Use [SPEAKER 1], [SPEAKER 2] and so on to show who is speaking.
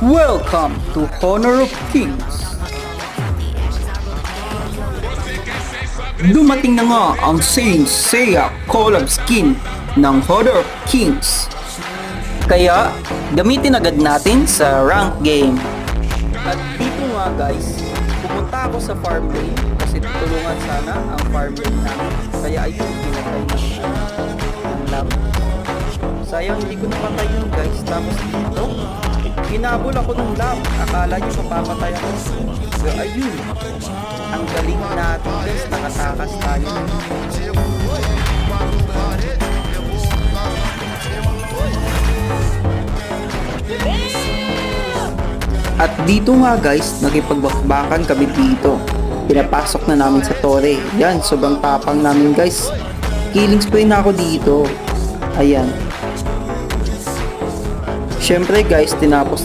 [SPEAKER 1] Welcome to Honor of Kings. Dumating na nga ang Saint Seiya collab skin ng Honor of Kings. Kaya, gamitin agad natin sa rank game. At dito nga guys, pumunta ako sa farm lane kasi tutulungan sana ang farm lane namin. Kaya ayun, pinatay na ang lab. Sayang hindi ko napatay yun guys. Tapos dito, hinabol ako ng lab. Akala nyo mapapatay ako. Pero ayun, ang galing natin guys. Nakatakas tayo. At dito nga guys, nakipagbakbakan kami dito. Pinapasok na namin sa tore. Yan, sobrang tapang namin guys. Killing spray na ako dito. Ayan. Syempre guys, tinapos